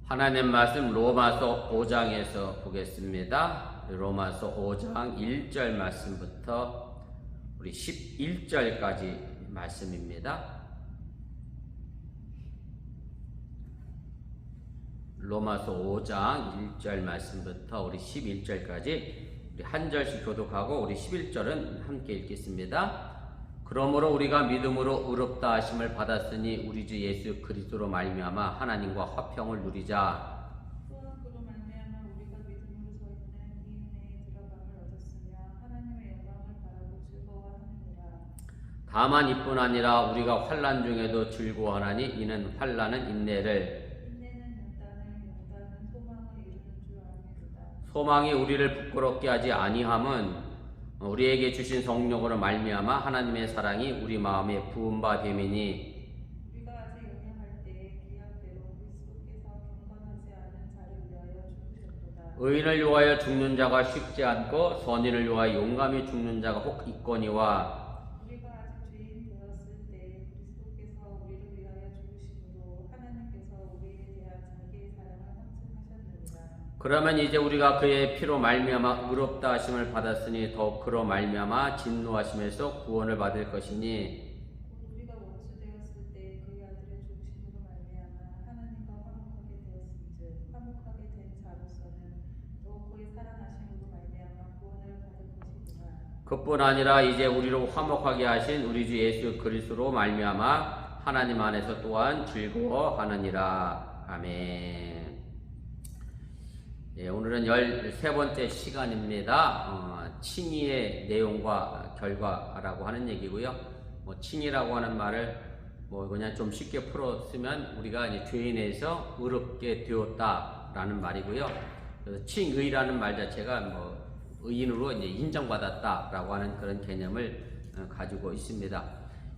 하나님 말씀 로마서 5장에서 보겠습니다. 로마서 5장 1절 말씀부터 우리 11절까지 말씀입니다. 로마서 5장 1절 말씀부터 우리 11절까지 우리 한 절씩 교독하고 우리 11절은 함께 읽겠습니다. 그러므로 우리가 믿음으로 의롭다 하심을 받았으니 우리 주 예수 그리스도로 말미암아 하나님과 화평을 누리자. 또한 그로 말미암아 우리가 믿음으로 서 있는 이 은혜에 들어감을 얻었으며 하나님의 영광을 바라고 즐거워하느니라. 다만 이뿐 아니라 우리가 환난 중에도 즐거워하나니 이는 환난은 인내를, 인내는 연단을, 소망을 이루는 줄 아미로다. 소망이 우리를 부끄럽게 하지 아니함은 우리에게 주신 성령으로 말미암아 하나님의 사랑이 우리 마음에 부은 바 됨이니, 우리가 아직 연약할 때에 기약대로 그리스도께서 경건하지 않은 자를 위하여 죽으셨도다. 의인을 위하여 죽는 자가 쉽지 않고 선인을 위하여 용감히 죽는 자가 혹 있거니와, 우리가 아직 죄인 되었을 때 그리스도께서 우리를 위하여 죽으심으로 하나님께서 우리에 대한 자기의 사랑을 확증하셨느니라. 그러면 이제 우리가 그의 피로 말미암아 의롭다 하심을 받았으니 더욱 그로 말미암아 진노하심에서 구원을 받을 것이니, 우리가 원수 되었을 때 그의 아들의 죽으심으로 말미암아 하나님과 화목하게 되었은즉 화목하게 된 자로서는 또 그의 살아나심으로 말미암아 구원을 받을 것이구나. 그뿐 아니라 이제 우리로 화목하게 하신 우리 주 예수 그리스도로 말미암아 하나님 안에서 또한 즐거워하느니라. 아멘. 예, 오늘은 13번째 시간입니다. 칭의의 내용과 결과라고 하는 얘기고요. 칭의라고 하는 말을 그냥 좀 쉽게 풀어 쓰면 우리가 이제 죄인에서 의롭게 되었다라는 말이고요. 그래서 칭의라는 말 자체가 의인으로 이제 인정받았다라고 하는 그런 개념을 가지고 있습니다.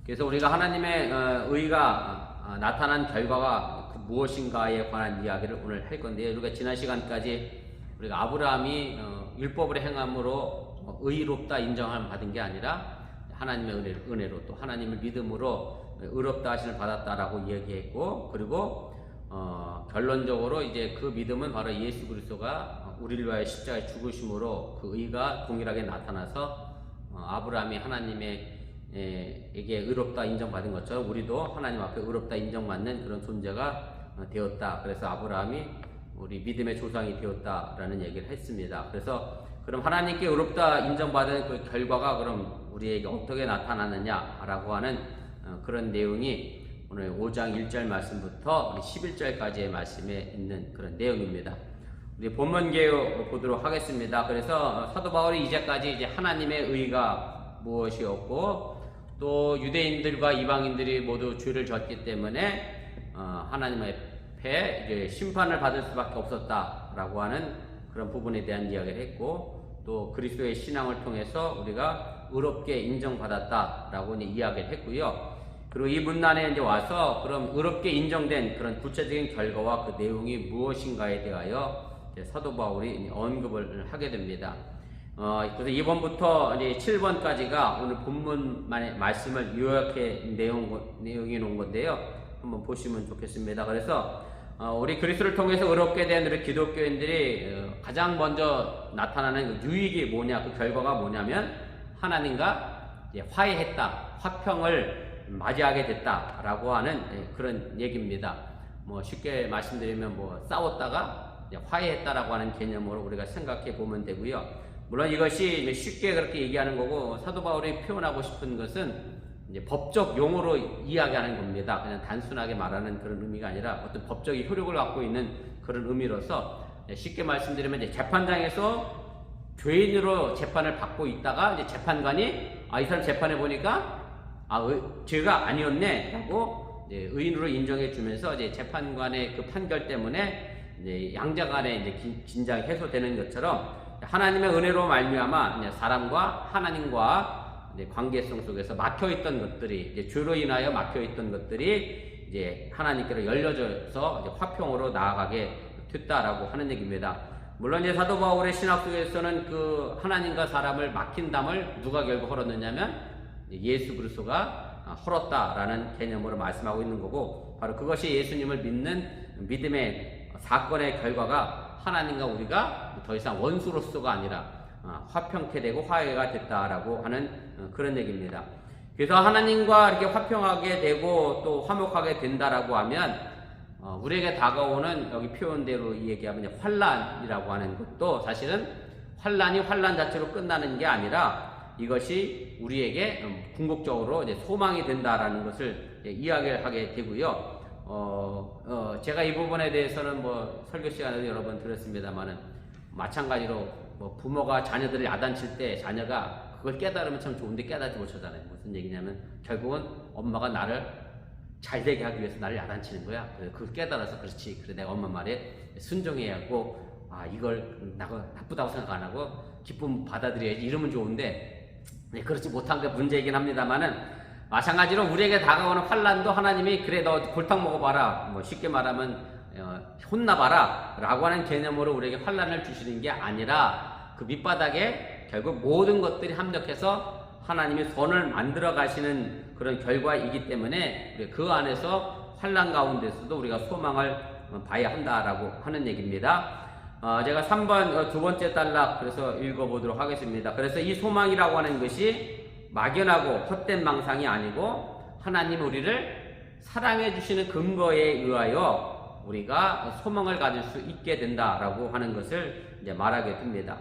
그래서 우리가 하나님의 의가 나타난 결과가 무엇인가에 관한 이야기를 오늘 할 건데요. 우리가 지난 시간까지 우리가 아브라함이 율법을 행함으로 의롭다 인정함을 받은 게 아니라 하나님의 은혜로 또 하나님을 믿음으로 의롭다 하심을 받았다라고 이야기했고, 그리고 결론적으로 이제 그 믿음은 바로 예수 그리스도가 우리를 위하여 십자가에 죽으심으로 그 의가 동일하게 나타나서 아브라함이 하나님의 에게 의롭다 인정받은 것처럼 우리도 하나님 앞에 의롭다 인정받는 그런 존재가 되었다. 그래서 아브라함이 우리 믿음의 조상이 되었다라는 얘기를 했습니다. 그래서 그럼 하나님께 의롭다 인정받은 그 결과가 그럼 우리에게 어떻게 나타나느냐라고 하는 그런 내용이 오늘 5장 1절 말씀부터 우리 11절까지의 말씀에 있는 그런 내용입니다. 우리 본문계요 보도록 하겠습니다. 그래서 사도 바울이 이제까지 이제 하나님의 의가 무엇이었고 또 유대인들과 이방인들이 모두 죄를 졌기 때문에 하나님 앞에 이제 심판을 받을 수밖에 없었다라고 하는 그런 부분에 대한 이야기를 했고, 또 그리스도의 신앙을 통해서 우리가 의롭게 인정받았다라고 이야기를 했고요. 그리고 이 문단에 이제 와서 그럼 의롭게 인정된 그런 구체적인 결과와 그 내용이 무엇인가에 대하여 사도 바울이 언급을 하게 됩니다. 그래서 2번부터 이제 7번까지가 오늘 본문만의 말씀을 요약해 내용이 놓은 건데요. 한번 보시면 좋겠습니다. 그래서 우리 그리스도를 통해서 의롭게 된 우리 기독교인들이 가장 먼저 나타나는 그 유익이 뭐냐, 그 결과가 뭐냐면 하나님과 이제 화해했다, 화평을 맞이하게 됐다라고 하는 그런 얘기입니다. 쉽게 말씀드리면 싸웠다가 이제 화해했다라고 하는 개념으로 우리가 생각해 보면 되고요. 물론 이것이 쉽게 그렇게 얘기하는 거고, 사도 바울이 표현하고 싶은 것은 이제 법적 용어로 이야기하는 겁니다. 그냥 단순하게 말하는 그런 의미가 아니라 어떤 법적인 효력을 갖고 있는 그런 의미로서, 쉽게 말씀드리면 이제 재판장에서 죄인으로 재판을 받고 있다가 이제 재판관이 이 사람 재판해 보니까 죄가 아니었네 라고 의인으로 인정해 주면서 이제 재판관의 그 판결 때문에 이제 양자 간에 이제 긴장이 해소되는 것처럼 하나님의 은혜로 말미암아 사람과 하나님과 관계성 속에서 막혀있던 것들이 이제 죄로 인하여 막혀있던 것들이 이제 하나님께로 열려져서 이제 화평으로 나아가게 됐다라고 하는 얘기입니다. 물론 이제 사도 바울의 신학 속에서는 그 하나님과 사람을 막힌 담을 누가 결국 헐었느냐면 예수 그리스도가 헐었다라는 개념으로 말씀하고 있는 거고, 바로 그것이 예수님을 믿는 믿음의 사건의 결과가 하나님과 우리가 더 이상 원수로서가 아니라 화평케 되고 화해가 됐다라고 하는 그런 얘기입니다. 그래서 하나님과 이렇게 화평하게 되고 또 화목하게 된다라고 하면 우리에게 다가오는 여기 표현대로 얘기하면 환란이라고 하는 것도 사실은 환란이 환란 자체로 끝나는 게 아니라 이것이 우리에게 궁극적으로 이제 소망이 된다라는 것을 이야기를 하게 되고요. 제가 이 부분에 대해서는 뭐 설교 시간에도 여러 번 들었습니다만은 마찬가지로 뭐 부모가 자녀들을 야단칠 때 자녀가 그걸 깨달으면 참 좋은데 깨닫지 못하잖아요. 무슨 얘기냐면 결국은 엄마가 나를 잘되게 하기 위해서 나를 야단치는 거야. 그래서 그걸 깨달아서 그렇지. 그래 내가 엄마 말에 순종해야 하고 이걸 나쁘다고 생각 안 하고 기쁨 받아들여야지 이러면 좋은데 그렇지 못한 게 문제이긴 합니다만은 마찬가지로 우리에게 다가오는 환란도 하나님이 그래 너 골탕 먹어봐라 뭐 쉽게 말하면 혼나봐라 라고 하는 개념으로 우리에게 환란을 주시는 게 아니라 그 밑바닥에 결국 모든 것들이 합력해서 하나님이 선을 만들어 가시는 그런 결과이기 때문에 우리 그 안에서 환란 가운데서도 우리가 소망을 봐야 한다라고 하는 얘기입니다. 제가 3번 두 번째 단락 그래서 읽어보도록 하겠습니다. 그래서 이 소망이라고 하는 것이 막연하고 헛된 망상이 아니고 하나님 우리를 사랑해 주시는 근거에 의하여 우리가 소망을 가질 수 있게 된다라고 하는 것을 이제 말하게 됩니다.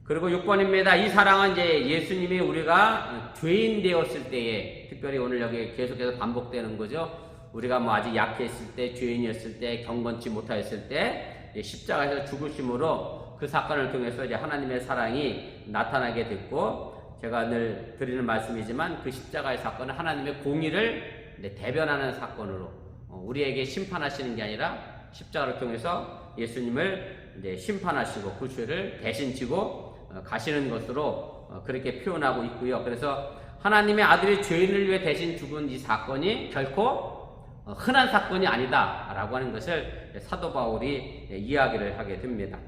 그리고 6번입니다. 이 사랑은 이제 예수님이 우리가 죄인 되었을 때에 특별히 오늘 여기 계속해서 반복되는 거죠. 우리가 뭐 아직 약했을 때, 죄인이었을 때, 경건치 못하였을 때 십자가에서 죽으심으로 그 사건을 통해서 이제 하나님의 사랑이 나타나게 됐고 제가 늘 드리는 말씀이지만 그 십자가의 사건은 하나님의 공의를 대변하는 사건으로 우리에게 심판하시는 게 아니라 십자가를 통해서 예수님을 이제 심판하시고 그 죄를 대신 지고 가시는 것으로 그렇게 표현하고 있고요. 그래서 하나님의 아들이 죄인을 위해 대신 죽은 이 사건이 결코 흔한 사건이 아니다라고 하는 것을 사도 바울이 이야기를 하게 됩니다.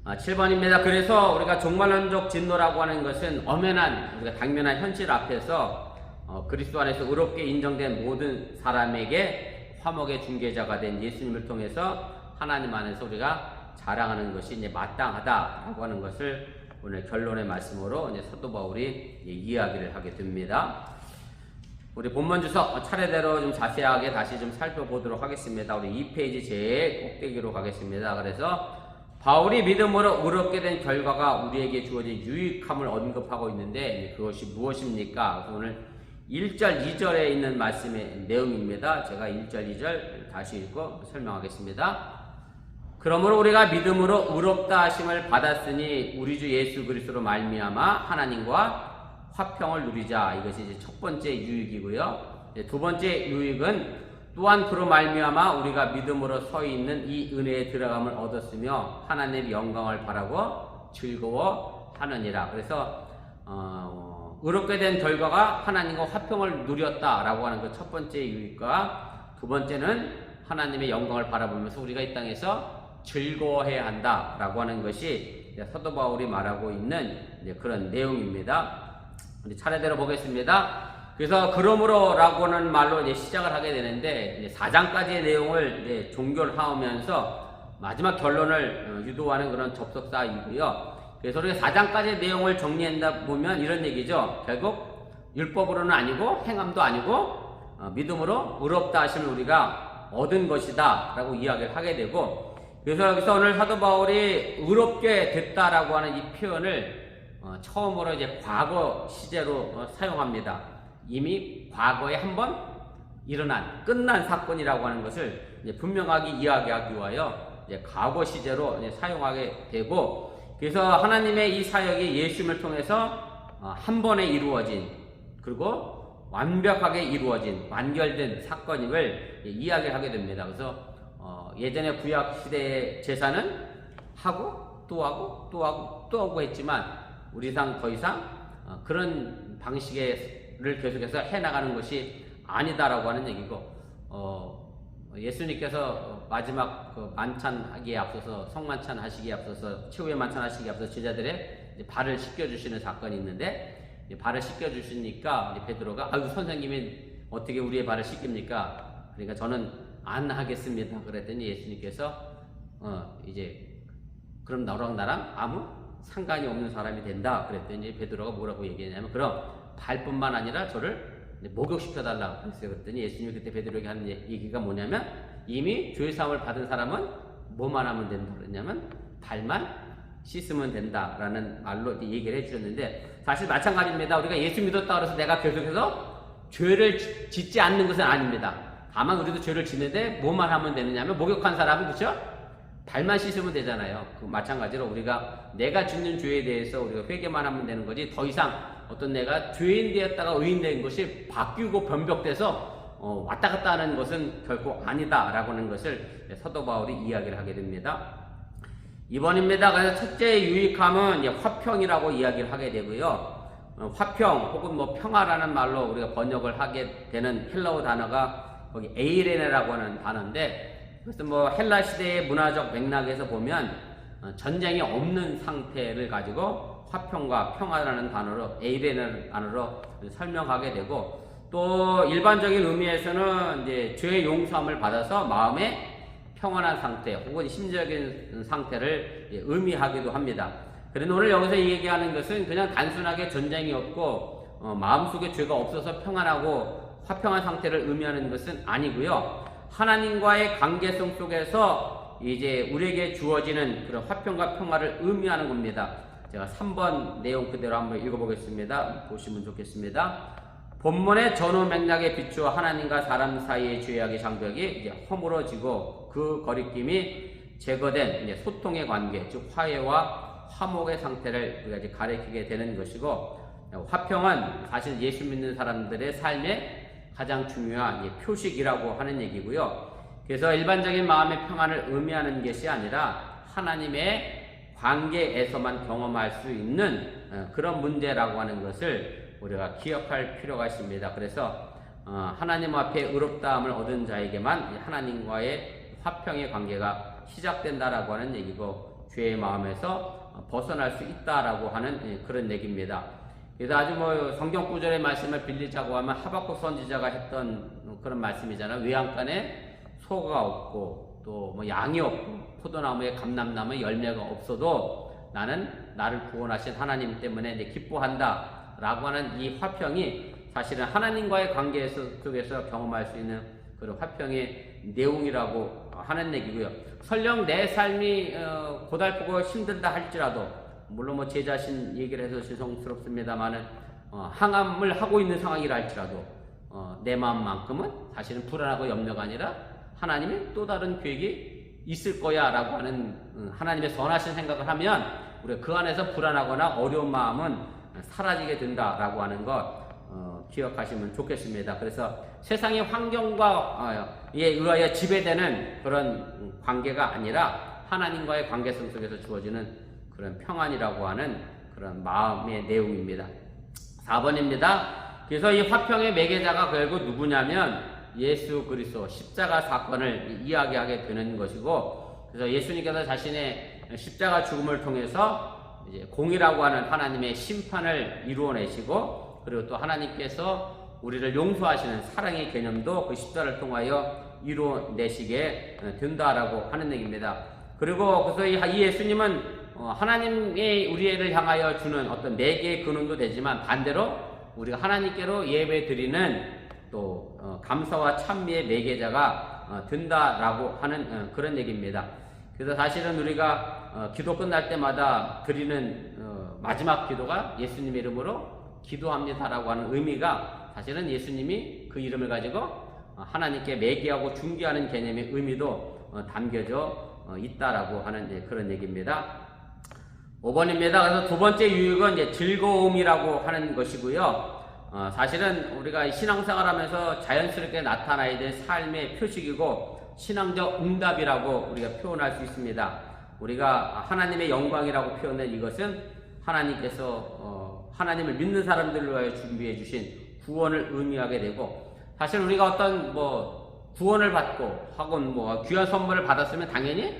7번입니다. 그래서 우리가 종말론적 진노라고 하는 것은 엄연한 우리가 당면한 현실 앞에서 그리스도 안에서 의롭게 인정된 모든 사람에게 화목의 중개자가 된 예수님을 통해서 하나님 안에서 우리가 자랑하는 것이 이제 마땅하다라고 하는 것을 오늘 결론의 말씀으로 이제 사도 바울이 이야기를 하게 됩니다. 우리 본문 주석 차례대로 좀 자세하게 다시 좀 살펴보도록 하겠습니다. 우리 2페이지 제일 꼭대기로 가겠습니다. 그래서 바울이 믿음으로 의롭게 된 결과가 우리에게 주어진 유익함을 언급하고 있는데 그것이 무엇입니까? 오늘 1절, 2절에 있는 말씀의 내용입니다. 제가 1절, 2절 다시 읽고 설명하겠습니다. 그러므로 우리가 믿음으로 의롭다 하심을 받았으니 우리 주 예수 그리스도로 말미암아 하나님과 화평을 누리자. 이것이 이제 첫 번째 유익이고요. 두 번째 유익은 또한 그로 말미암아 우리가 믿음으로 서 있는 이 은혜에 들어감을 얻었으며 하나님의 영광을 바라고 즐거워하느니라. 그래서 의롭게 된 결과가 하나님과 화평을 누렸다라고 하는 그 첫 번째 유익과 두 번째는 하나님의 영광을 바라보면서 우리가 이 땅에서 즐거워해야 한다라고 하는 것이 사도 바울이 말하고 있는 그런 내용입니다. 차례대로 보겠습니다. 그래서 그러므로라고 하는 말로 이제 시작을 하게 되는데 이제 4장까지의 내용을 이제 종결하면서 마지막 결론을 유도하는 그런 접속사이고요. 그래서 우리가 4장까지의 내용을 정리한다 보면 이런 얘기죠. 결국 율법으로는 아니고 행함도 아니고 믿음으로 의롭다 하심을 우리가 얻은 것이다 라고 이야기를 하게 되고 그래서 여기서 오늘 사도 바울이 의롭게 됐다라고 하는 이 표현을 처음으로 이제 과거 시제로 사용합니다. 이미 과거에 한번 일어난 끝난 사건이라고 하는 것을 이제 분명하게 이야기하기 위하여 이제 과거 시제로 이제 사용하게 되고 그래서 하나님의 이 사역이 예수님을 통해서 한 번에 이루어진 그리고 완벽하게 이루어진 완결된 사건임을 이야기를 하게 됩니다. 그래서 예전에 구약 시대의 제사는 하고 또 하고 또 하고 또 하고 했지만 우리상 더 이상 그런 방식을 계속해서 해나가는 것이 아니다라고 하는 얘기고 예수님께서 마지막 그 만찬하기에 앞서서 성만찬 하시기에 앞서서 최후의 만찬 하시기에 앞서서 제자들의 발을 씻겨주시는 사건이 있는데 발을 씻겨주시니까 베드로가 아유 선생님이 어떻게 우리의 발을 씻깁니까? 그러니까 저는 안 하겠습니다. 그랬더니 예수님께서 이제 그럼 너랑 나랑 아무 상관이 없는 사람이 된다. 그랬더니 베드로가 뭐라고 얘기했냐면 그럼 발뿐만 아니라 저를 목욕시켜달라고 그랬어요. 그랬더니 예수님이 그때 베드로에게 하는 얘기가 뭐냐면 이미 죄사함을 받은 사람은 뭐만 하면 된다 그랬냐면 발만 씻으면 된다라는 말로 얘기를 해주셨는데 사실 마찬가지입니다. 우리가 예수 믿었다 그래서 내가 계속해서 죄를 짓지 않는 것은 아닙니다. 다만 우리도 죄를 짓는데 뭐만 하면 되느냐면 목욕한 사람은 그렇죠? 발만 씻으면 되잖아요. 그 마찬가지로 우리가 내가 짓는 죄에 대해서 우리가 회개만 하면 되는 거지 더 이상 어떤 내가 죄인 되었다가 의인 된 것이 바뀌고 변벽돼서 왔다 갔다 하는 것은 결코 아니다라고 하는 것을 사도 바울이 이야기를 하게 됩니다. 2번입니다. 그래서 첫째 유익함은 이제 화평이라고 이야기를 하게 되고요. 화평 혹은 뭐 평화라는 말로 우리가 번역을 하게 되는 헬라어 단어가 거기 에이레네라고 하는 단어인데 그래서 뭐 헬라 시대의 문화적 맥락에서 보면 전쟁이 없는 상태를 가지고 화평과 평화라는 단어로 에이레네라는 단어로 설명하게 되고 또 일반적인 의미에서는 이제 죄의 용서함을 받아서 마음의 평안한 상태 혹은 심리적인 상태를 의미하기도 합니다. 그런데 오늘 여기서 얘기하는 것은 그냥 단순하게 전쟁이 없고 마음속에 죄가 없어서 평안하고 화평한 상태를 의미하는 것은 아니고요. 하나님과의 관계성 속에서 이제 우리에게 주어지는 그런 화평과 평화를 의미하는 겁니다. 제가 3번 내용 그대로 한번 읽어보겠습니다. 보시면 좋겠습니다. 본문의 전후 맥락에 비추어 하나님과 사람 사이의 죄악의 장벽이 이제 허물어지고 그 거리낌이 제거된 이제 소통의 관계, 즉 화해와 화목의 상태를 우리가 이제 가리키게 되는 것이고 화평은 사실 예수 믿는 사람들의 삶의 가장 중요한 표식이라고 하는 얘기고요. 그래서 일반적인 마음의 평안을 의미하는 것이 아니라 하나님의 관계에서만 경험할 수 있는 그런 문제라고 하는 것을 우리가 기억할 필요가 있습니다. 그래서 하나님 앞에 의롭다함을 얻은 자에게만 하나님과의 화평의 관계가 시작된다라고 하는 얘기고 죄의 마음에서 벗어날 수 있다라고 하는 그런 얘기입니다. 그래서 아주 뭐 성경 구절의 말씀을 빌리자고 하면 하박국 선지자가 했던 그런 말씀이잖아요. 외양간에 소가 없고 또 뭐 양이 없고 포도나무에 감람나무에 열매가 없어도 나는 나를 구원하신 하나님 때문에 이제 기뻐한다 라고 하는 이 화평이 사실은 하나님과의 관계 속에서 경험할 수 있는 그런 화평의 내용이라고 하는 얘기고요. 설령 내 삶이 고달프고 힘들다 할지라도 물론 뭐 제 자신 얘기를 해서 죄송스럽습니다만은 항암을 하고 있는 상황이라 할지라도 내 마음만큼은 사실은 불안하고 염려가 아니라 하나님의 또 다른 계획이 있을 거야 라고 하는 하나님의 선하신 생각을 하면 우리가 그 안에서 불안하거나 어려운 마음은 사라지게 된다라고 하는 것 기억하시면 좋겠습니다. 그래서 세상의 환경과 의하여 지배되는 그런 관계가 아니라 하나님과의 관계성 속에서 주어지는 그런 평안이라고 하는 그런 마음의 내용입니다. 4번입니다. 그래서 이 화평의 매개자가 결국 누구냐면 예수 그리스도 십자가 사건을 이야기하게 되는 것이고 그래서 예수님께서 자신의 십자가 죽음을 통해서 이제 공의라고 하는 하나님의 심판을 이루어내시고 그리고 또 하나님께서 우리를 용서하시는 사랑의 개념도 그 십자가를 통하여 이루어내시게 된다라고 하는 얘기입니다. 그리고 그래서 이 예수님은 하나님의 우리를 향하여 주는 어떤 매개의 근원도 되지만 반대로 우리가 하나님께로 예배 드리는 또 감사와 찬미의 매개자가 된다라고 하는 그런 얘기입니다. 그래서 사실은 우리가 기도 끝날 때마다 드리는 마지막 기도가 예수님의 이름으로 기도합니다라고 하는 의미가 사실은 예수님이 그 이름을 가지고 하나님께 매개하고 중개하는 개념의 의미도 담겨져 있다라고 하는 그런 얘기입니다. 5번입니다. 그래서 두 번째 유익은 이제 즐거움이라고 하는 것이고요. 사실은 우리가 신앙생활 하면서 자연스럽게 나타나야 될 삶의 표식이고 신앙적 응답이라고 우리가 표현할 수 있습니다. 우리가 하나님의 영광이라고 표현된 이것은 하나님께서 하나님을 믿는 사람들을 위하여 준비해 주신 구원을 의미하게 되고 사실 우리가 어떤 뭐 구원을 받고 혹은 뭐 귀한 선물을 받았으면 당연히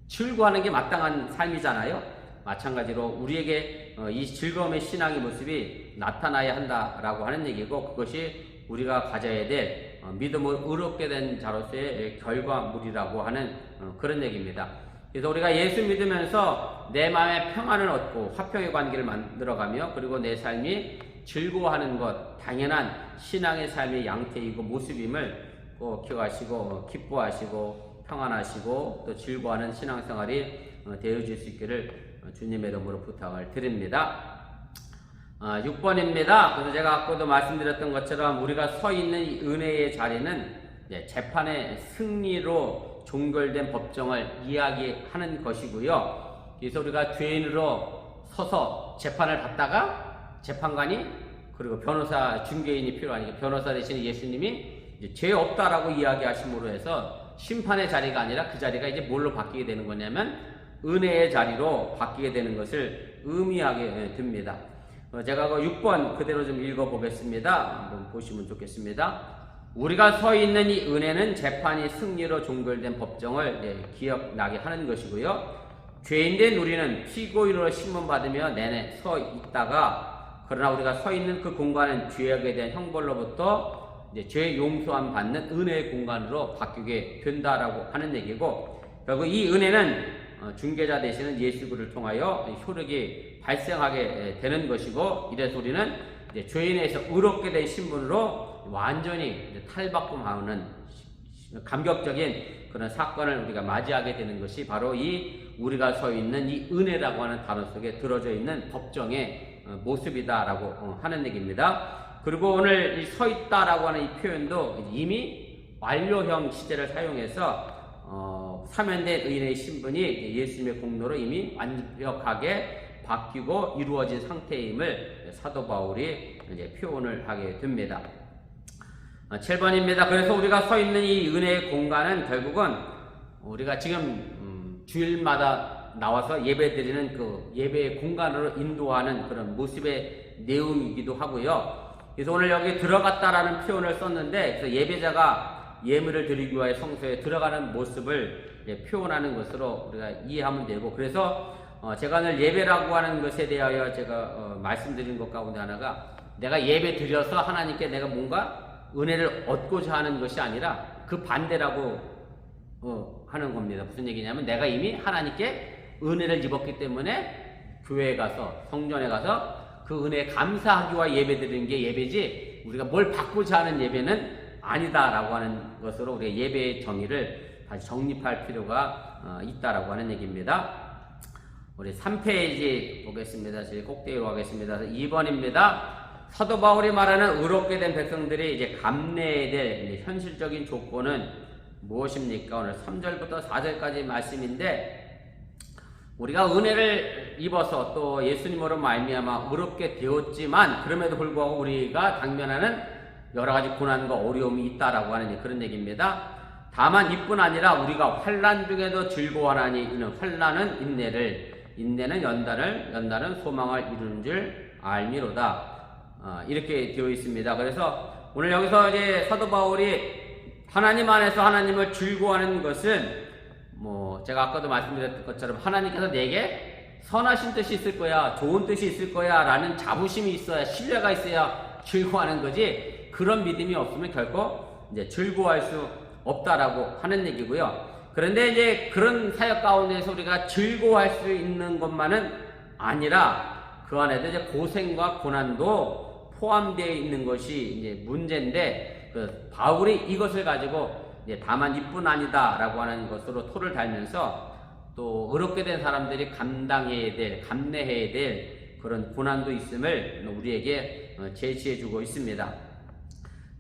즐거워하는 게 마땅한 삶이잖아요. 마찬가지로 우리에게 이 즐거움의 신앙의 모습이 나타나야 한다라고 하는 얘기고 그것이 우리가 가져야 될 믿음으로 의롭게 된 자로서의 결과물이라고 하는 그런 얘기입니다. 그래서 우리가 예수 믿으면서 내 마음에 평안을 얻고 화평의 관계를 만들어가며 그리고 내 삶이 즐거워하는 것, 당연한 신앙의 삶의 양태이고 모습임을 꼭 기억하시고 기뻐하시고 평안하시고 또 즐거워하는 신앙생활이 되어질 수 있기를 주님의 이름으로 부탁을 드립니다. 6번입니다. 그래서 제가 아까도 말씀드렸던 것처럼 우리가 서 있는 이 은혜의 자리는 재판의 승리로 종결된 법정을 이야기하는 것이고요. 그래서 우리가 죄인으로 서서 재판을 받다가 재판관이 그리고 변호사, 중개인이 필요하니까 변호사 대신 예수님이 이제 죄 없다라고 이야기하심으로 해서 심판의 자리가 아니라 그 자리가 이제 뭘로 바뀌게 되는 거냐면 은혜의 자리로 바뀌게 되는 것을 의미하게 됩니다. 제가 그 6번 그대로 좀 읽어보겠습니다. 한번 보시면 좋겠습니다. 우리가 서 있는 이 은혜는 재판이 승리로 종결된 법정을 기억나게 하는 것이고요. 죄인된 우리는 피고인으로 신문받으며 내내 서 있다가 그러나 우리가 서 있는 그 공간은 죄악에 대한 형벌로부터 죄 용서함 받는 은혜의 공간으로 바뀌게 된다라고 하는 얘기고, 결국 이 은혜는 중개자 되시는 예수를 통하여 효력이 발생하게 되는 것이고, 이래서 우리는 이제 죄인에서 의롭게 된 신분으로 완전히 탈바꿈하는 감격적인 그런 사건을 우리가 맞이하게 되는 것이 바로 이 우리가 서 있는 이 은혜라고 하는 단어 속에 들어져 있는 법정의 모습이다라고 하는 얘기입니다. 그리고 오늘 이 서 있다라고 하는 이 표현도 이미 완료형 시제를 사용해서 사면된 의인의 신분이 예수님의 공로로 이미 완벽하게 바뀌고 이루어진 상태임을 사도 바울이 이제 표현을 하게 됩니다. 7번입니다. 그래서 우리가 서 있는 이 은혜의 공간은 결국은 우리가 지금 주일마다 나와서 예배드리는 그 예배의 공간으로 인도하는 그런 모습의 내용이기도 하고요. 그래서 오늘 여기 들어갔다라는 표현을 썼는데, 그래서 예배자가 예물을 드리기 위하여 성소에 들어가는 모습을 표현하는 것으로 우리가 이해하면 되고, 그래서 제가 오늘 예배라고 하는 것에 대하여 제가 말씀드린 것 가운데 하나가, 내가 예배 드려서 하나님께 내가 뭔가 은혜를 얻고자 하는 것이 아니라 그 반대라고 하는 겁니다. 무슨 얘기냐면, 내가 이미 하나님께 은혜를 입었기 때문에 교회에 가서 성전에 가서 그 은혜에 감사하기와 예배 드리는 게 예배지, 우리가 뭘 받고자 하는 예배는 아니다라고 하는 것으로 우리가 예배의 정의를 다시 정립할 필요가 있다라고 하는 얘기입니다. 우리 3페이지 보겠습니다. 제일 꼭대기로 가겠습니다. 2번입니다. 사도 바울이 말하는 의롭게 된 백성들이 이제 감내해야 될 현실적인 조건은 무엇입니까? 오늘 3절부터 4절까지 말씀인데, 우리가 은혜를 입어서 또 예수님으로 말미암아 의롭게 되었지만 그럼에도 불구하고 우리가 당면하는 여러 가지 고난과 어려움이 있다라고 하는 그런 얘기입니다. 다만 이뿐 아니라 우리가 환난 중에도 즐거워하나니 이는 환난은 인내는 연단은 소망을 이루는 줄 알미로다. 이렇게 되어 있습니다. 그래서 오늘 여기서 이제 사도 바울이 하나님 안에서 하나님을 즐거워하는 것은 제가 아까도 말씀드렸던 것처럼 하나님께서 내게 선하신 뜻이 있을 거야, 좋은 뜻이 있을 거야 라는 자부심이 있어야, 신뢰가 있어야 즐거워하는 거지, 그런 믿음이 없으면 결코 이제 즐거워할 수 없다라고 하는 얘기고요. 그런데 이제 그런 사역 가운데서 우리가 즐거워할 수 있는 것만은 아니라 그 안에도 이제 고생과 고난도 포함되어 있는 것이 이제 문제인데, 그 바울이 이것을 가지고 이제 다만 이뿐 아니다라고 하는 것으로 토를 달면서 또 의롭게 된 사람들이 감당해야 될, 감내해야 될 그런 고난도 있음을 우리에게 제시해주고 있습니다.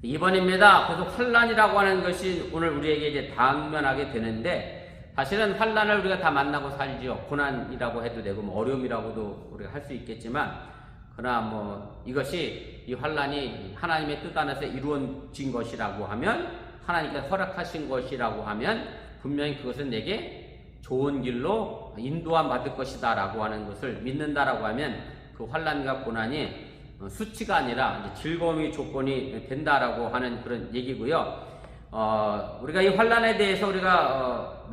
2번입니다. 그래서 환난이라고 하는 것이 오늘 우리에게 이제 당면하게 되는데, 사실은 환난을 우리가 다 만나고 살지요. 고난이라고 해도 되고 어려움이라고도 우리가 할 수 있겠지만, 그러나 이것이 이 환난이 하나님의 뜻 안에서 이루어진 것이라고 하면, 하나님께서 허락하신 것이라고 하면 분명히 그것은 내게 좋은 길로 인도함 받을 것이다 라고 하는 것을 믿는다라고 하면, 그 환난과 고난이 수치가 아니라 이제 즐거움의 조건이 된다라고 하는 그런 얘기고요. 우리가 이 환난에 대해서 우리가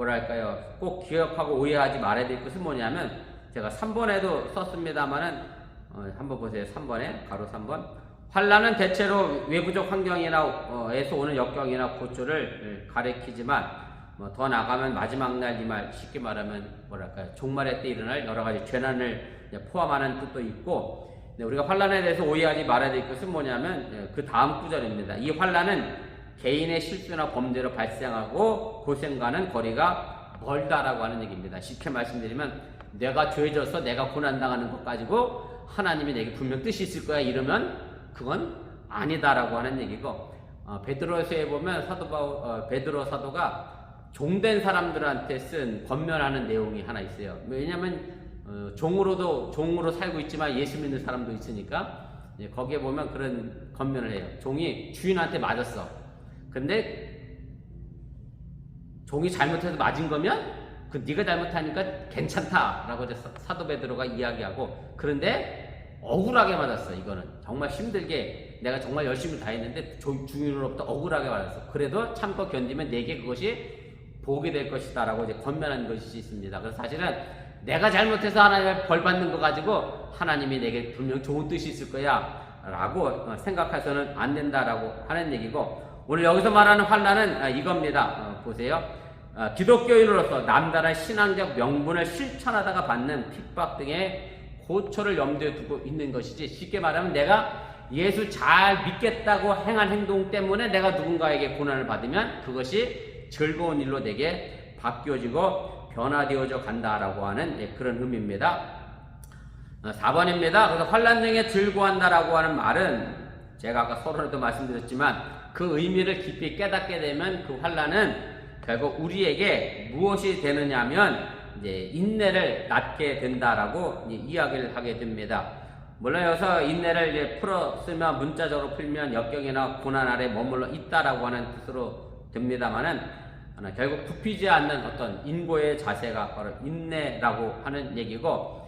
꼭 기억하고 오해하지 말아야 될 것은 뭐냐면, 제가 3번에도 썼습니다만은 한번 보세요. 3번에 가로 3번, 환란은 대체로 외부적 환경이나 에서 오는 역경이나 고초를 가리키지만 더 나가면 마지막 날 이 말 쉽게 말하면 뭐랄까요 종말의 때 일어날 여러 가지 재난을 포함하는 뜻도 있고 우리가 환란에 대해서 오해하지 말아야 될 것은 뭐냐면 그 다음 구절입니다. 이 환란은 개인의 실수나 범죄로 발생하고 고생과는 거리가 멀다라고 하는 얘기입니다. 쉽게 말씀드리면 내가 죄져서 내가 고난당하는 것 가지고 하나님이 내게 분명 뜻이 있을 거야 이러면 그건 아니다라고 하는 얘기고 베드로서에 보면 베드로 사도가 종된 사람들한테 쓴 권면하는 내용이 하나 있어요. 왜냐하면 종으로 살고 있지만 예수 믿는 사람도 있으니까 거기에 보면 그런 권면을 해요. 종이 주인한테 맞았어. 근데 종이 잘못해서 맞은 거면 그 네가 잘못하니까 괜찮다라고 사도 베드로가 이야기하고 그런데 억울하게 맞았어. 이거는 정말 힘들게 내가 정말 열심히 다 했는데 주인으로부터 억울하게 맞았어. 그래도 참고 견디면 내게 그것이 복이 될 것이다 라고 이제 권면한 것이 있습니다. 그래서 사실은 내가 잘못해서 하나님의 벌 받는 거 가지고 하나님이 내게 분명 좋은 뜻이 있을 거야 라고 생각해서는 안 된다라고 하는 얘기고 오늘 여기서 말하는 환란은 이겁니다. 보세요. 기독교인으로서 남다른 신앙적 명분을 실천하다가 받는 핍박 등의 고초를 염두에 두고 있는 것이지 쉽게 말하면 내가 예수 잘 믿겠다고 행한 행동 때문에 내가 누군가에게 고난을 받으면 그것이 즐거운 일로 내게 바뀌어지고 변화되어져 간다라고 하는 그런 의미입니다. 4번입니다. 그래서 환난 중에 즐거워한다라고 하는 말은 제가 아까 서론에도 말씀드렸지만 그 의미를 깊이 깨닫게 되면 그 환난은 결국 우리에게 무엇이 되느냐면 이제 인내를 낳게 된다라고 이야기를 하게 됩니다. 물론 여기서 인내를 이제 풀어 쓰면 문자적으로 풀면 역경이나 고난 아래 머물러 있다라고 하는 뜻으로 됩니다만은 결국 굽히지 않는 어떤 인고의 자세가 바로 인내라고 하는 얘기고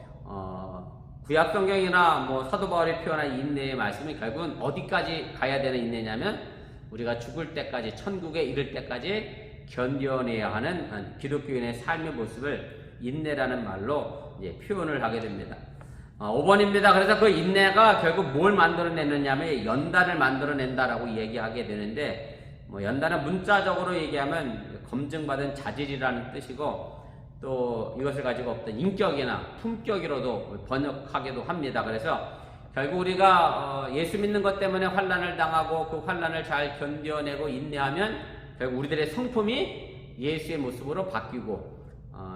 구약 성경이나 뭐 사도 바울이 표현한 인내의 말씀이 결국은 어디까지 가야 되는 인내냐면 우리가 죽을 때까지 천국에 이를 때까지 견뎌내야 하는 기독교인의 삶의 모습을 인내라는 말로 이제 표현을 하게 됩니다. 5번입니다. 그래서 그 인내가 결국 뭘 만들어내느냐면 연단을 만들어낸다라고 얘기하게 되는데 연단은 문자적으로 얘기하면 검증받은 자질이라는 뜻이고 또 이것을 가지고 어떤 인격이나 품격이로도 번역하기도 합니다. 그래서 결국 우리가 예수 믿는 것 때문에 환난을 당하고 그 환난을 잘 견뎌내고 인내하면 결국 우리들의 성품이 예수의 모습으로 바뀌고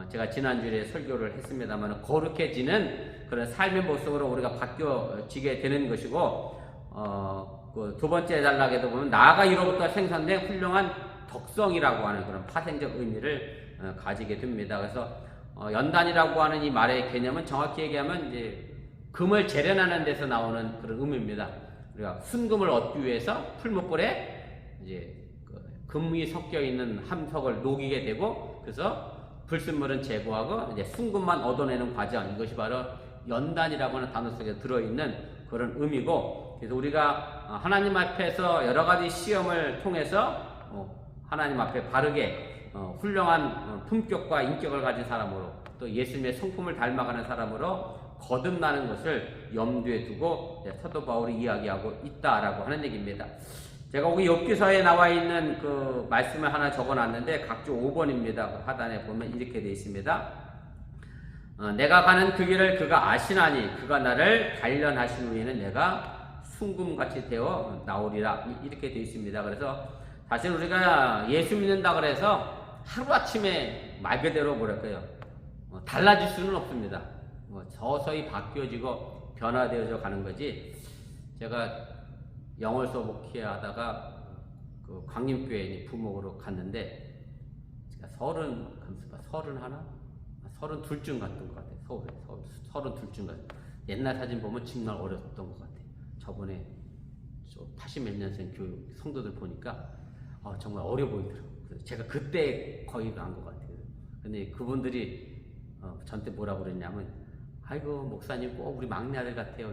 제가 지난주에 설교를 했습니다만 거룩해지는 그런 삶의 모습으로 우리가 바뀌어지게 되는 것이고 그 두 번째 단락에도 보면 나아가 이로부터 생산된 훌륭한 덕성이라고 하는 그런 파생적 의미를 가지게 됩니다. 그래서 연단이라고 하는 이 말의 개념은 정확히 얘기하면 이제 금을 재련하는 데서 나오는 그런 의미입니다. 우리가 순금을 얻기 위해서 풀목불에 이제 금이 섞여 있는 함석을 녹이게 되고 그래서 불순물은 제거하고 이제 순금만 얻어내는 과정, 이것이 바로 연단이라고 하는 단어 속에 들어있는 그런 의미고, 그래서 우리가 하나님 앞에서 여러 가지 시험을 통해서 하나님 앞에 바르게 훌륭한 품격과 인격을 가진 사람으로 또 예수님의 성품을 닮아가는 사람으로 거듭나는 것을 염두에 두고 사도 바울이 이야기하고 있다라고 하는 얘기입니다. 제가 여기 욥기서에 나와 있는 그 말씀을 하나 적어놨는데 각주 5번입니다. 하단에 보면 이렇게 되어 있습니다. 내가 가는 그 길을 그가 아시나니 그가 나를 단련하신 후에는 내가 순금같이 되어 나오리라, 이렇게 되어 있습니다. 그래서 사실 우리가 예수 믿는다 그래서 하루아침에 말 그대로 뭐랄까요, 달라질 수는 없습니다. 서서히 바뀌어지고 변화되어져 가는 거지. 제가 영월 수업 목회하다가 그 광림교회 부목으로 갔는데 제가 32쯤 갔던 것 같아요. 서울에 32쯤 갔어요. 옛날 사진 보면 정말 어렸던 것 같아요. 저번에 80몇 년생 교육 성도들 보니까 정말 어려 보이더라고요. 그래서 제가 그때 거의 간 것 같아요. 근데 그분들이 저한테 뭐라고 그랬냐면, 아이고 목사님 꼭 우리 막내 아들 같아요.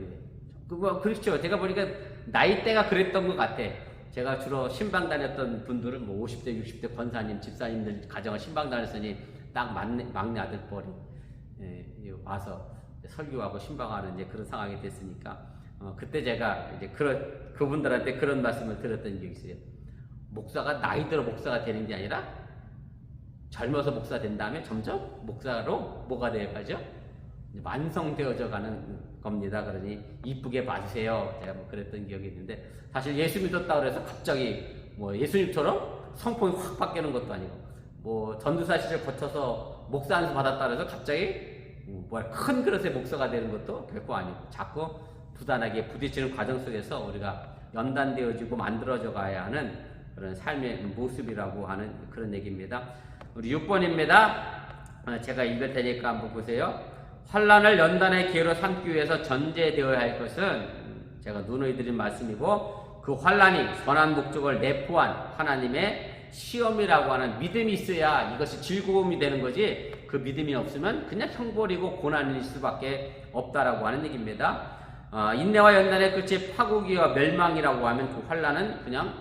그렇죠. 제가 보니까 나이대가 그랬던 것 같아. 제가 주로 신방 다녔던 분들은 50대, 60대 권사님, 집사님들 가정을 신방 다녔으니 딱 막내 아들 뻘이 와서 설교하고 신방하는 이제 그런 상황이 됐으니까 그때 제가 이제 그분들한테 그런 말씀을 들었던 적이 있어요. 목사가 나이 들어 목사가 되는 게 아니라 젊어서 목사 된 다음에 점점 목사로 뭐가 되어가죠? 완성되어져 가는 겁니다. 그러니 이쁘게 봐주세요. 제가 뭐 그랬던 기억이 있는데, 사실 예수 믿었다 그래서 갑자기 뭐 예수님처럼 성품이 확 바뀌는 것도 아니고, 뭐 전도사 시절 거쳐서 목사 안수 받았다 그래서 갑자기 큰 그릇의 목사가 되는 것도 결코 아니고, 자꾸 부단하게 부딪히는 과정 속에서 우리가 연단되어지고 만들어져 가야 하는 그런 삶의 모습이라고 하는 그런 얘기입니다. 우리 6번입니다. 제가 읽을 테니까 한번 보세요. 환난을 연단의 기회로 삼기 위해서 전제되어야 할 것은, 제가 누누이 드린 말씀이고, 그 환난이 선한 목적을 내포한 하나님의 시험이라고 하는 믿음이 있어야 이것이 즐거움이 되는 거지, 그 믿음이 없으면 그냥 형벌이고 고난일 수밖에 없다라고 하는 얘기입니다. 인내와 연단의 끝이 파국이와 멸망이라고 하면 그 환난은 그냥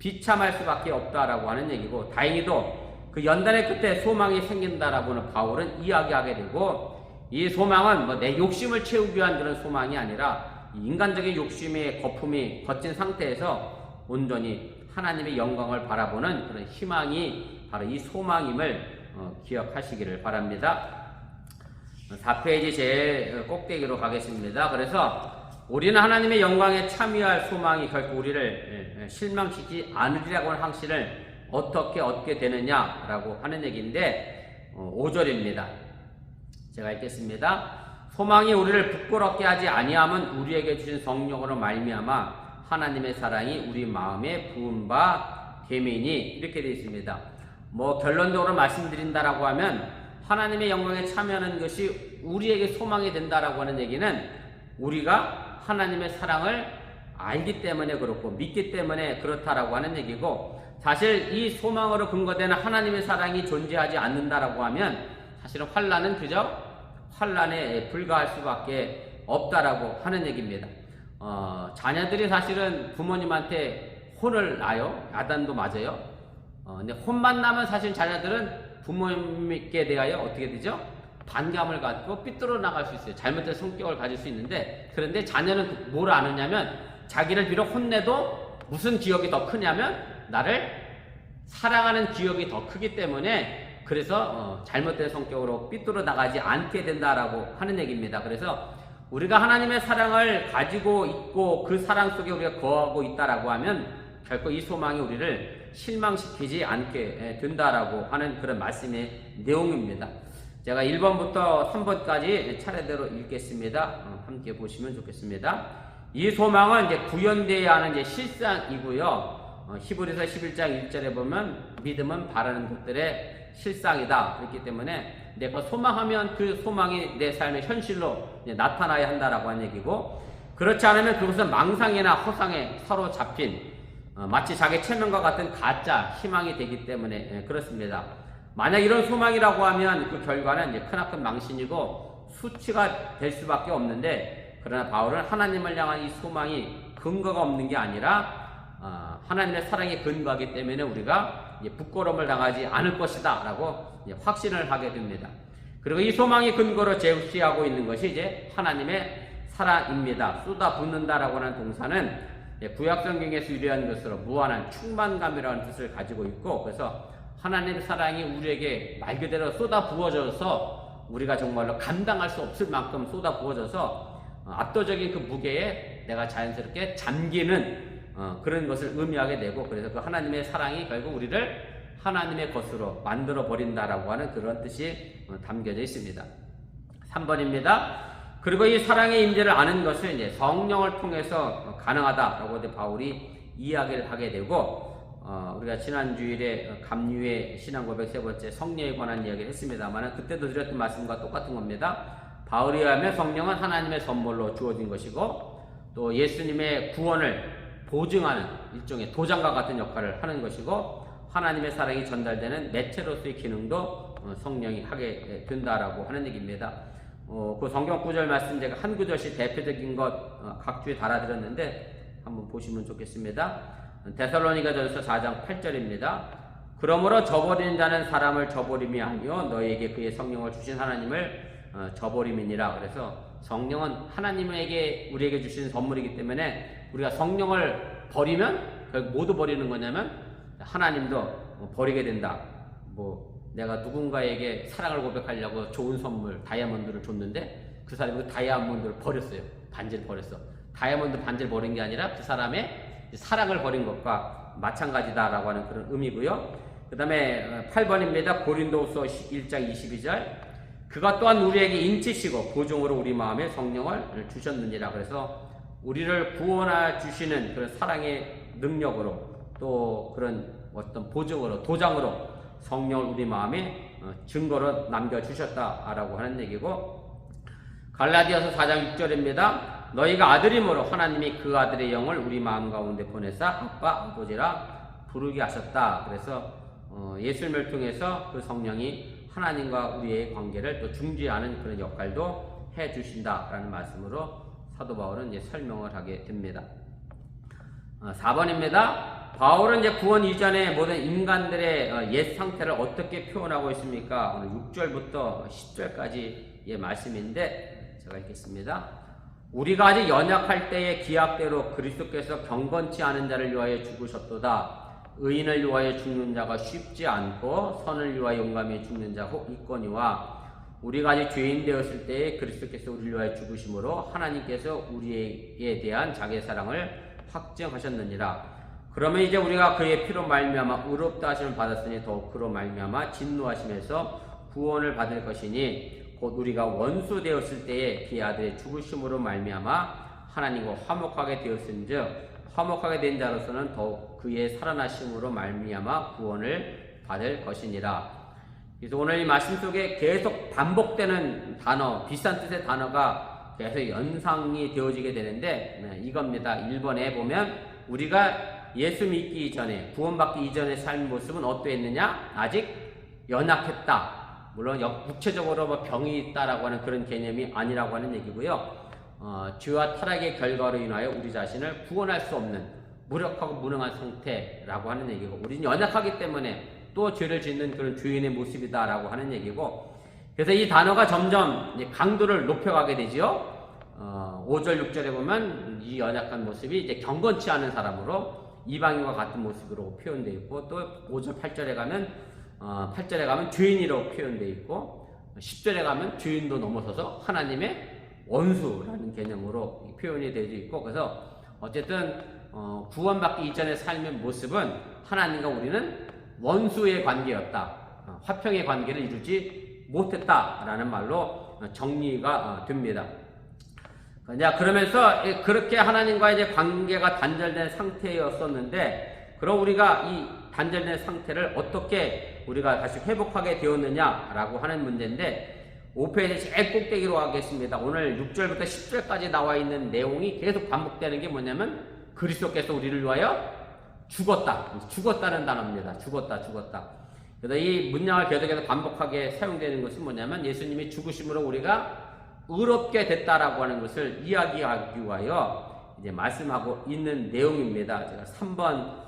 비참할 수밖에 없다라고 하는 얘기고, 다행히도 그 연단의 끝에 소망이 생긴다라고는 바울은 이야기하게 되고, 이 소망은 뭐 내 욕심을 채우기 위한 그런 소망이 아니라 인간적인 욕심의 거품이 거친 상태에서 온전히 하나님의 영광을 바라보는 그런 희망이 바로 이 소망임을 기억하시기를 바랍니다. 4페이지 제일 꼭대기로 가겠습니다. 그래서 우리는 하나님의 영광에 참여할 소망이 결코 우리를 실망시키지 않으리라고 하는 확신을 어떻게 얻게 되느냐라고 하는 얘기인데, 5절입니다. 제가 읽겠습니다. 소망이 우리를 부끄럽게 하지 아니함은 우리에게 주신 성령으로 말미암아 하나님의 사랑이 우리 마음에 부은 바 됨이니, 이렇게 되어 있습니다. 뭐 결론적으로 말씀드린다라고 하면, 하나님의 영광에 참여하는 것이 우리에게 소망이 된다라고 하는 얘기는 우리가 하나님의 사랑을 알기 때문에 그렇고 믿기 때문에 그렇다라고 하는 얘기고, 사실 이 소망으로 근거되는 하나님의 사랑이 존재하지 않는다라고 하면 사실은 환난은 그저 환난에 불과할 수밖에 없다라고 하는 얘기입니다. 자녀들이 사실은 부모님한테 혼을 나요. 야단도 맞아요. 근데 혼만 나면 사실 자녀들은 부모님께 대하여 어떻게 되죠? 반감을 갖고 삐뚤어 나갈 수 있어요. 잘못된 성격을 가질 수 있는데, 그런데 자녀는 뭘 아느냐면, 자기를 비록 혼내도 무슨 기억이 더 크냐면 나를 사랑하는 기억이 더 크기 때문에, 그래서 잘못된 성격으로 삐뚤어 나가지 않게 된다라고 하는 얘기입니다. 그래서 우리가 하나님의 사랑을 가지고 있고 그 사랑 속에 우리가 거하고 있다라고 하면 결코 이 소망이 우리를 실망시키지 않게 된다라고 하는 그런 말씀의 내용입니다. 제가 1번부터 3번까지 차례대로 읽겠습니다. 함께 보시면 좋겠습니다. 이 소망은 이제 구현되어야 하는 이제 실상이고요. 히브리서 11장 1절에 보면 믿음은 바라는 것들의 실상이다. 그렇기 때문에 내가 소망하면 그 소망이 내 삶의 현실로 나타나야 한다라고 하는 얘기고, 그렇지 않으면 그것은 망상이나 허상에 사로잡힌 마치 자기 체면과 같은 가짜 희망이 되기 때문에 그렇습니다. 만약 이런 소망이라고 하면 그 결과는 이제 크나큰 망신이고 수치가 될 수밖에 없는데, 그러나 바울은 하나님을 향한 이 소망이 근거가 없는 게 아니라 하나님의 사랑에 근거하기 때문에 우리가 부끄러움을 당하지 않을 것이다 라고 확신을 하게 됩니다. 그리고 이 소망이 근거로 제시하고 있는 것이 이제 하나님의 사랑입니다. 쏟아붓는다라고 하는 동사는 구약 성경에서 유래한 것으로 무한한 충만감이라는 뜻을 가지고 있고, 그래서 하나님의 사랑이 우리에게 말 그대로 쏟아 부어져서 우리가 정말로 감당할 수 없을 만큼 쏟아 부어져서 압도적인 그 무게에 내가 자연스럽게 잠기는 그런 것을 의미하게 되고, 그래서 그 하나님의 사랑이 결국 우리를 하나님의 것으로 만들어 버린다라고 하는 그런 뜻이 담겨져 있습니다. 3번입니다. 그리고 이 사랑의 임재를 아는 것은 이제 성령을 통해서 가능하다라고 바울이 이야기를 하게 되고, 우리가 지난 주일에 감유의 신앙 고백 세 번째 성령에 관한 이야기를 했습니다만, 그때도 드렸던 말씀과 똑같은 겁니다. 바울에 의하면 성령은 하나님의 선물로 주어진 것이고, 또 예수님의 구원을 보증하는 일종의 도장과 같은 역할을 하는 것이고, 하나님의 사랑이 전달되는 매체로서의 기능도 성령이 하게 된다라고 하는 얘기입니다. 그 성경 구절 말씀 제가 한 구절씩 대표적인 것 각 주에 달아드렸는데 한번 보시면 좋겠습니다. 데살로니가전서 4장 8절입니다. 그러므로 저버리는 자는 사람을 저버림이 아니요 너희에게 그의 성령을 주신 하나님을 저버림이니라. 그래서 성령은 하나님에게 우리에게 주신 선물이기 때문에 우리가 성령을 버리면 결국 모두 버리는 거냐면 하나님도 버리게 된다. 내가 누군가에게 사랑을 고백하려고 좋은 선물 다이아몬드를 줬는데 그 사람이 그 다이아몬드를 버렸어요. 반지를 버렸어. 다이아몬드 반지를 버린 게 아니라 그 사람의 사랑을 버린 것과 마찬가지다라고 하는 그런 의미고요. 그 다음에 8번입니다. 고린도후서 1장 22절. 그가 또한 우리에게 인치시고 보증으로 우리 마음에 성령을 주셨느니라. 그래서 우리를 구원해 주시는 그런 사랑의 능력으로 또 그런 어떤 보증으로 도장으로 성령을 우리 마음에 증거로 남겨주셨다라고 하는 얘기고, 갈라디아서 4장 6절입니다. 너희가 아들임으로 하나님이 그 아들의 영을 우리 마음 가운데 보내사 아빠 아버지라 부르게 하셨다. 그래서 예수님을 통해서 그 성령이 하나님과 우리의 관계를 또 중지하는 그런 역할도 해주신다라는 말씀으로 사도 바울은 이제 설명을 하게 됩니다. 4번입니다. 바울은 이제 구원 이전의 모든 인간들의 옛 상태를 어떻게 표현하고 있습니까? 오늘 6절부터 10절까지의 말씀인데 제가 읽겠습니다. 우리가 아직 연약할 때의 기약대로 그리스도께서 경건치 않은 자를 위하여 죽으셨도다. 의인을 위하여 죽는 자가 쉽지 않고 선을 위하여 용감히 죽는 자 혹 있거니와 우리가 아직 죄인 되었을 때에 그리스도께서 우리를 위하여 죽으심으로 하나님께서 우리에 대한 자기의 사랑을 확증하셨느니라. 그러면 이제 우리가 그의 피로 말미암아 의롭다 하심을 받았으니 더욱 그로 말미암아 진노하심에서 구원을 받을 것이니 곧 우리가 원수 되었을 때에 그의 아들의 죽으심으로 말미암아 하나님과 화목하게 되었은즉 화목하게 된 자로서는 더욱 그의 살아나심으로 말미암아 구원을 받을 것이니라. 그래서 오늘 이 말씀 속에 계속 반복되는 단어, 비슷한 뜻의 단어가 계속 연상이 되어지게 되는데 이겁니다. 1번에 보면 우리가 예수 믿기 이전에 구원받기 이전의 삶 모습은 어떠했느냐? 아직 연약했다. 물론 육체적으로 병이 있다라고 하는 그런 개념이 아니라고 하는 얘기고요. 죄와 타락의 결과로 인하여 우리 자신을 구원할 수 없는 무력하고 무능한 상태라고 하는 얘기고, 우리는 연약하기 때문에 또 죄를 짓는 그런 죄인의 모습이다라고 하는 얘기고, 그래서 이 단어가 점점 강도를 높여가게 되지요. 5절 6절에 보면 이 연약한 모습이 이제 경건치 않은 사람으로 이방인과 같은 모습으로 표현되어 있고, 또 5절 8절에 가면 죄인이라고 표현되어 있고, 10절에 가면 죄인도 넘어서서 하나님의 원수라는 개념으로 표현이 되어 있고, 그래서 어쨌든 구원받기 이전의 삶의 모습은 하나님과 우리는 원수의 관계였다, 화평의 관계를 이루지 못했다라는 말로 정리가 됩니다. 그러면서 그렇게 하나님과 이제 관계가 단절된 상태였었는데, 그럼 우리가 이 단절된 상태를 어떻게 우리가 다시 회복하게 되었느냐라고 하는 문제인데, 5페이지 제일 꼭대기로 가겠습니다. 오늘 6절부터 10절까지 나와 있는 내용이 계속 반복되는 게 뭐냐면 그리스도께서 우리를 위하여 죽었다는 단어입니다. 죽었다. 그래서 이 문장을 계속해서 반복하게 사용되는 것은 뭐냐면 예수님이 죽으심으로 우리가 의롭게 됐다라고 하는 것을 이야기하기 위하여 이제 말씀하고 있는 내용입니다. 제가 3번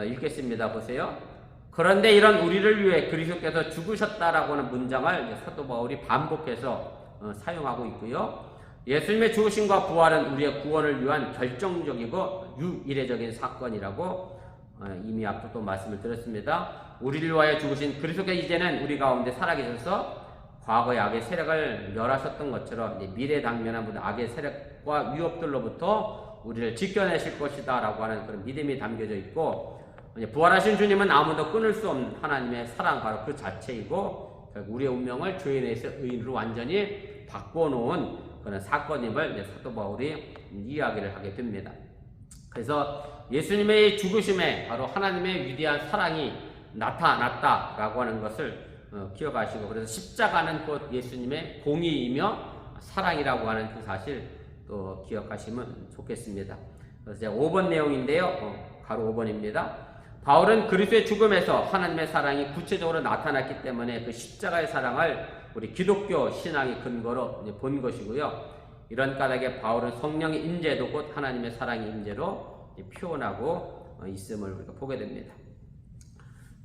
읽겠습니다. 보세요. 그런데 이런 우리를 위해 그리스도께서 죽으셨다라고 하는 문장을 사도 바울이 반복해서 사용하고 있고요. 예수님의 죽으심과 부활은 우리의 구원을 위한 결정적이고 유일해적인 사건이라고 이미 앞서 또 말씀을 드렸습니다. 우리를 위하여 죽으신 그리스도께서 이제는 우리 가운데 살아계셔서 과거의 악의 세력을 멸하셨던 것처럼 이제 미래 당면한 모든 악의 세력과 위협들로부터 우리를 지켜내실 것이다 라고 하는 그런 믿음이 담겨져 있고, 부활하신 주님은 아무도 끊을 수 없는 하나님의 사랑 바로 그 자체이고, 결국 우리의 운명을 죄인에서 의인으로 완전히 바꿔놓은 그런 사건임을 이제 사도 바울이 이야기를 하게 됩니다. 그래서 예수님의 죽으심에 바로 하나님의 위대한 사랑이 나타났다라고 하는 것을 기억하시고, 그래서 십자가는 곧 예수님의 공의이며 사랑이라고 하는 그 사실 또 기억하시면 좋겠습니다. 그래서 이제 5번 내용인데요. 가로 5번입니다. 바울은 그리스도의 죽음에서 하나님의 사랑이 구체적으로 나타났기 때문에 그 십자가의 사랑을 우리 기독교 신앙의 근거로 본 것이고요. 이런 까닭에 바울은 성령의 임재도 곧 하나님의 사랑의 임재로 표현하고 있음을 우리가 보게 됩니다.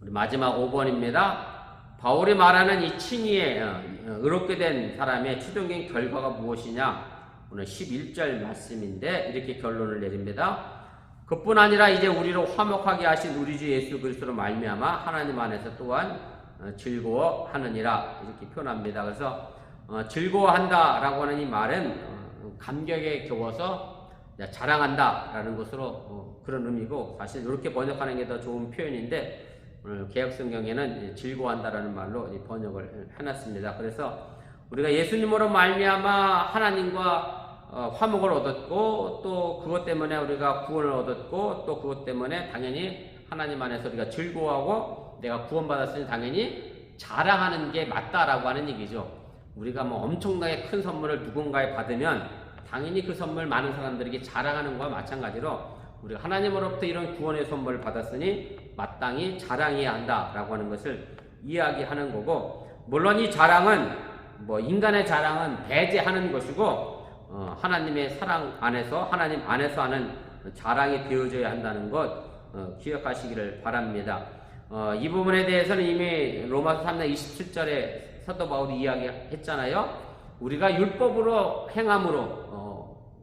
우리 마지막 5번입니다. 바울이 말하는 이 칭의에 의롭게 된 사람의 최종적인 결과가 무엇이냐? 오늘 11절 말씀인데 이렇게 결론을 내립니다. 그뿐 아니라 이제 우리를 화목하게 하신 우리 주 예수 그리스도로 말미암아 하나님 안에서 또한 즐거워하느니라 이렇게 표현합니다. 그래서 즐거워한다라고 하는 이 말은 감격에 겨워서 자랑한다라는 것으로 그런 의미고, 사실 이렇게 번역하는 게 더 좋은 표현인데 오늘 개역성경에는 즐거워한다라는 말로 번역을 해놨습니다. 그래서 우리가 예수님으로 말미암아 하나님과 화목을 얻었고, 또 그것 때문에 우리가 구원을 얻었고, 또 그것 때문에 당연히 하나님 안에서 우리가 즐거워하고 내가 구원받았으니 당연히 자랑하는 게 맞다라고 하는 얘기죠. 우리가 뭐 엄청나게 큰 선물을 누군가에 받으면 당연히 그 선물 많은 사람들에게 자랑하는 것과 마찬가지로 우리가 하나님으로부터 이런 구원의 선물을 받았으니 마땅히 자랑해야 한다라고 하는 것을 이야기하는 거고, 물론 이 자랑은 뭐 인간의 자랑은 배제하는 것이고 하나님의 사랑 안에서, 하나님 안에서 하는 자랑이 되어져야 한다는 것 기억하시기를 바랍니다. 이 부분에 대해서는 이미 로마서 3장 27절에 사도 바울이 이야기했잖아요. 우리가 율법으로 행함으로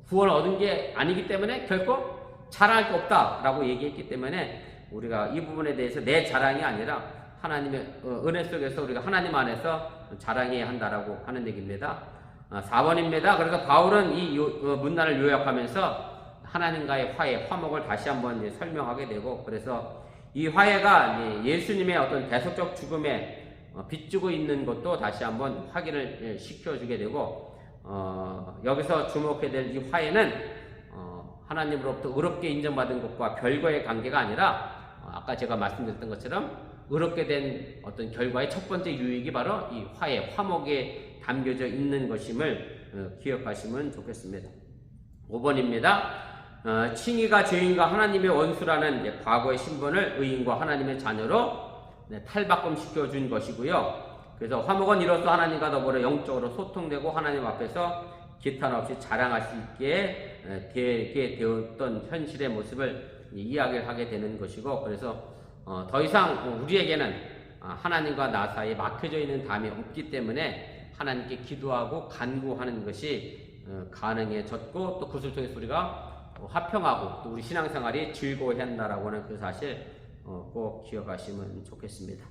구원을 얻은 게 아니기 때문에 결코 자랑할 게 없다라고 얘기했기 때문에 우리가 이 부분에 대해서 내 자랑이 아니라 하나님의 은혜 속에서 우리가 하나님 안에서 자랑해야 한다라고 하는 얘기입니다. 4번입니다. 그래서 바울은 이 문단을 요약하면서 하나님과의 화해, 화목을 다시 한번 설명하게 되고, 그래서 이 화해가 예수님의 어떤 대속적 죽음에 빚지고 있는 것도 다시 한번 확인을 시켜주게 되고, 여기서 주목해야 될 이 화해는 하나님으로부터 의롭게 인정받은 것과 별거의 관계가 아니라 아까 제가 말씀드렸던 것처럼 의롭게 된 어떤 결과의 첫 번째 유익이 바로 이 화해, 화목에 담겨져 있는 것임을 기억하시면 좋겠습니다. 5번입니다. 칭의가 죄인과 하나님의 원수라는 과거의 신분을 의인과 하나님의 자녀로 탈바꿈시켜 준 것이고요. 그래서 화목은 이로써 하나님과 더불어 영적으로 소통되고 하나님 앞에서 기탄 없이 자랑할 수 있게 되게 되었던 현실의 모습을 이야기를 하게 되는 것이고, 그래서 더 이상 우리에게는 하나님과 나 사이에 막혀져 있는 담이 없기 때문에 하나님께 기도하고 간구하는 것이 가능해졌고, 또 그것을 통해서 우리가 화평하고 또 우리 신앙생활이 즐거워야 한다라고 하는 그 사실 꼭 기억하시면 좋겠습니다.